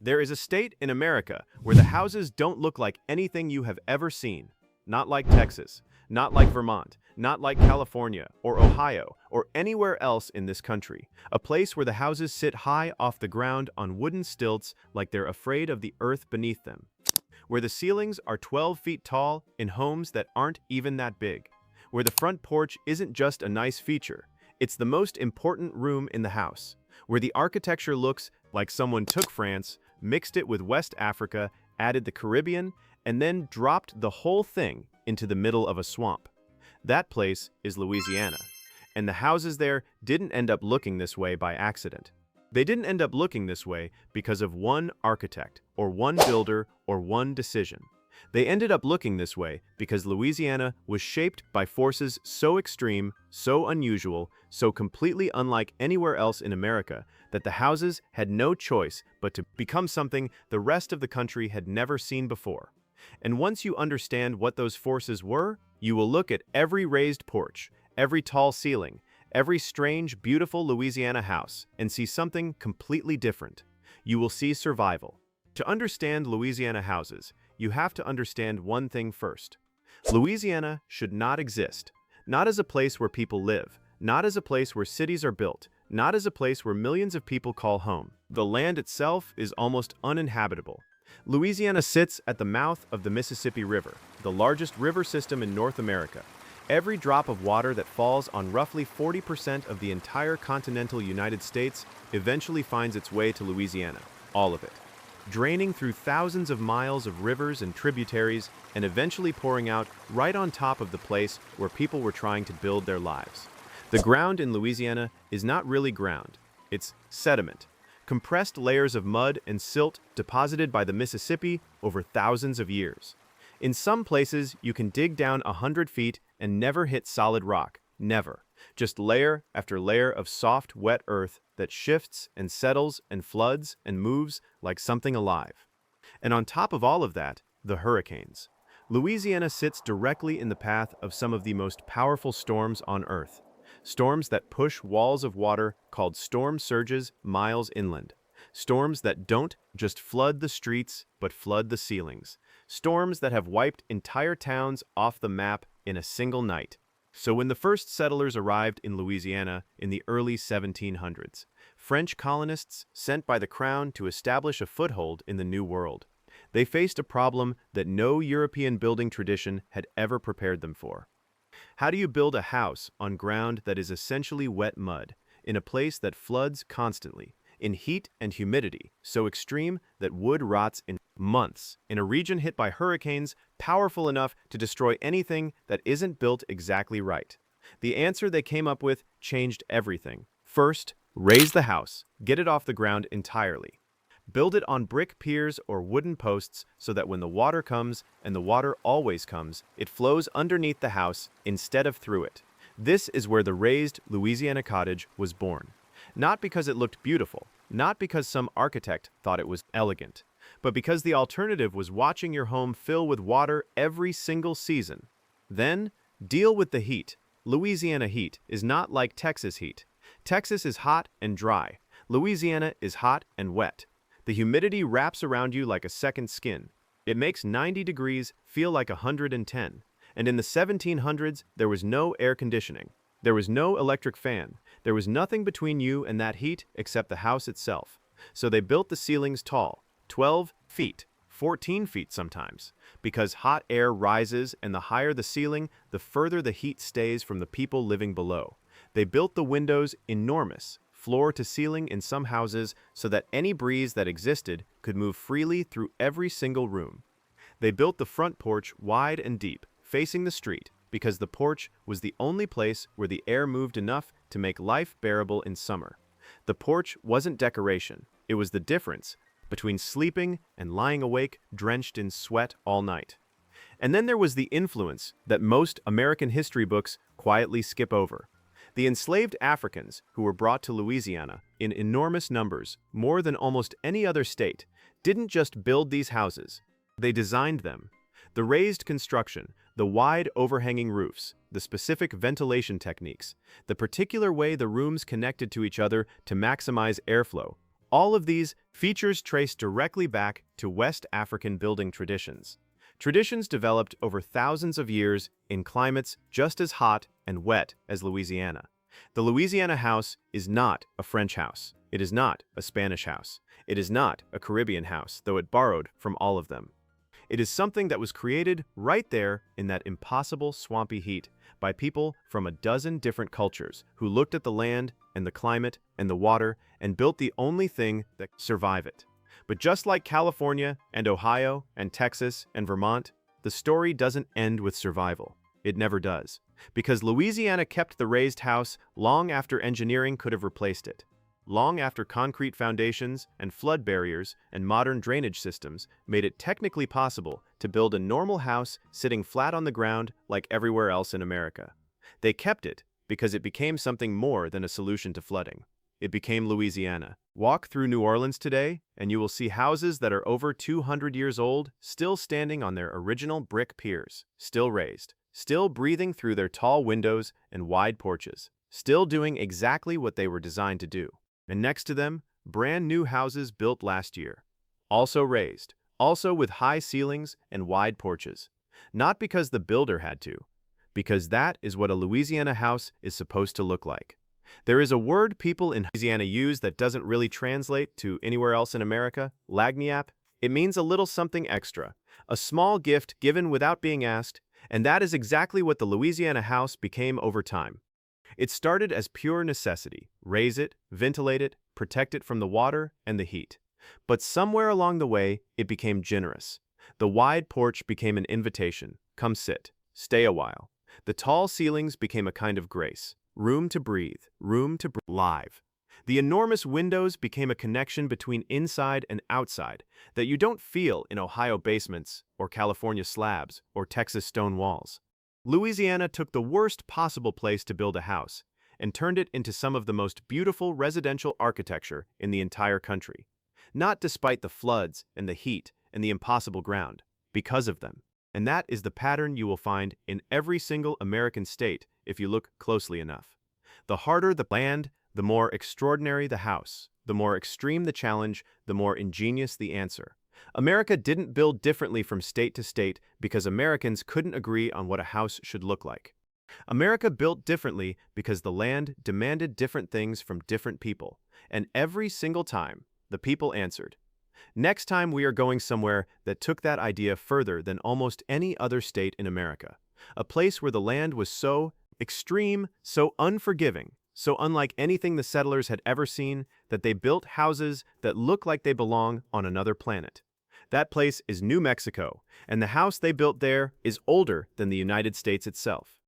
There is a state in America where the houses don't look like anything you have ever seen. Not like Texas, not like Vermont, not like California or Ohio or anywhere else in this country. A place where the houses sit high off the ground on wooden stilts like they're afraid of the earth beneath them. Where the ceilings are 12 feet tall in homes that aren't even that big. Where the front porch isn't just a nice feature, it's the most important room in the house. Where the architecture looks like someone took France, mixed it with West Africa, added the Caribbean, and then dropped the whole thing into the middle of a swamp. That place is Louisiana, and the houses there didn't end up looking this way by accident. They didn't end up looking this way because of one architect, or one builder, or one decision. They ended up looking this way because Louisiana was shaped by forces so extreme, so unusual, so completely unlike anywhere else in America that the houses had no choice but to become something the rest of the country had never seen before. And once you understand what those forces were, you will look at every raised porch, every tall ceiling, every strange, beautiful Louisiana house and see something completely different. You will see survival. To understand Louisiana houses, you have to understand one thing first. Louisiana should not exist. Not as a place where people live, not as a place where cities are built, not as a place where millions of people call home. The land itself is almost uninhabitable. Louisiana sits at the mouth of the Mississippi River, the largest river system in North America. Every drop of water that falls on roughly 40% of the entire continental United States eventually finds its way to Louisiana, all of it, draining through thousands of miles of rivers and tributaries and eventually pouring out right on top of the place where people were trying to build their lives. The ground in Louisiana is not really ground, it's sediment, compressed layers of mud and silt deposited by the Mississippi over thousands of years. In some places, you can dig down 100 feet and never hit solid rock, never. Just layer after layer of soft, wet earth that shifts and settles and floods and moves like something alive. And on top of all of that, the hurricanes. Louisiana sits directly in the path of some of the most powerful storms on Earth. Storms that push walls of water called storm surges miles inland. Storms that don't just flood the streets, but flood the ceilings. Storms that have wiped entire towns off the map in a single night. So when the first settlers arrived in Louisiana in the early 1700s, French colonists sent by the crown to establish a foothold in the New World, they faced a problem that no European building tradition had ever prepared them for. How do you build a house on ground that is essentially wet mud, in a place that floods constantly, in heat and humidity so extreme that wood rots in months, in a region hit by hurricanes powerful enough to destroy anything that isn't built exactly right? The answer they came up with changed everything. First, raise the house, get it off the ground entirely. Build it on brick piers or wooden posts so that when the water comes, and the water always comes, it flows underneath the house instead of through it. This is where the raised Louisiana cottage was born. Not because it looked beautiful, not because some architect thought it was elegant, but because the alternative was watching your home fill with water every single season. Then, deal with the heat. Louisiana heat is not like Texas heat. Texas is hot and dry. Louisiana is hot and wet. The humidity wraps around you like a second skin. It makes 90 degrees feel like 110. And in the 1700s, there was no air conditioning. There was no electric fan. There was nothing between you and that heat except the house itself. So they built the ceilings tall, 12 feet, 14 feet sometimes, because hot air rises and the higher the ceiling, the further the heat stays from the people living below. They built the windows enormous, floor to ceiling in some houses, so that any breeze that existed could move freely through every single room. They built the front porch wide and deep, facing the street, because the porch was the only place where the air moved enough to make life bearable in summer. The porch wasn't decoration, it was the difference between sleeping and lying awake drenched in sweat all night. And then there was the influence that most American history books quietly skip over. The enslaved Africans who were brought to Louisiana in enormous numbers, more than almost any other state, didn't just build these houses, they designed them. The raised construction, the wide overhanging roofs, the specific ventilation techniques, the particular way the rooms connected to each other to maximize airflow, All of these features trace directly back to West African building traditions. Traditions developed over thousands of years in climates just as hot and wet as Louisiana. The Louisiana house is not a French house. It is not a Spanish house. It is not a Caribbean house, though it borrowed from all of them. It is something that was created right there in that impossible swampy heat by people from a dozen different cultures who looked at the land and the climate and the water and built the only thing that could survive it. But just like California and Ohio and Texas and Vermont, the story doesn't end with survival. It never does. Because Louisiana kept the raised house long after engineering could have replaced it. Long after concrete foundations and flood barriers and modern drainage systems made it technically possible to build a normal house sitting flat on the ground like everywhere else in America. They kept it because it became something more than a solution to flooding. It became Louisiana. Walk through New Orleans today, and you will see houses that are over 200 years old, still standing on their original brick piers, still raised, still breathing through their tall windows and wide porches, still doing exactly what they were designed to do. And next to them, brand new houses built last year. Also raised, also with high ceilings and wide porches. Not because the builder had to, because that is what a Louisiana house is supposed to look like. There is a word people in Louisiana use that doesn't really translate to anywhere else in America, lagniappe. It means a little something extra, a small gift given without being asked, and that is exactly what the Louisiana house became over time. It started as pure necessity, raise it, ventilate it, protect it from the water and the heat. But somewhere along the way, it became generous. The wide porch became an invitation, come sit, stay a while. The tall ceilings became a kind of grace. Room to breathe, live. The enormous windows became a connection between inside and outside that you don't feel in Ohio basements or California slabs or Texas stone walls. Louisiana took the worst possible place to build a house and turned it into some of the most beautiful residential architecture in the entire country. Not despite the floods and the heat and the impossible ground, because of them. And that is the pattern you will find in every single American state if you look closely enough. The harder the land, the more extraordinary the house. The more extreme the challenge, the more ingenious the answer. America didn't build differently from state to state because Americans couldn't agree on what a house should look like. America built differently because the land demanded different things from different people. And every single time, the people answered. Next time we are going somewhere that took that idea further than almost any other state in America. A place where the land was so extreme, so unforgiving, so unlike anything the settlers had ever seen, that they built houses that look like they belong on another planet. That place is New Mexico, and the house they built there is older than the United States itself.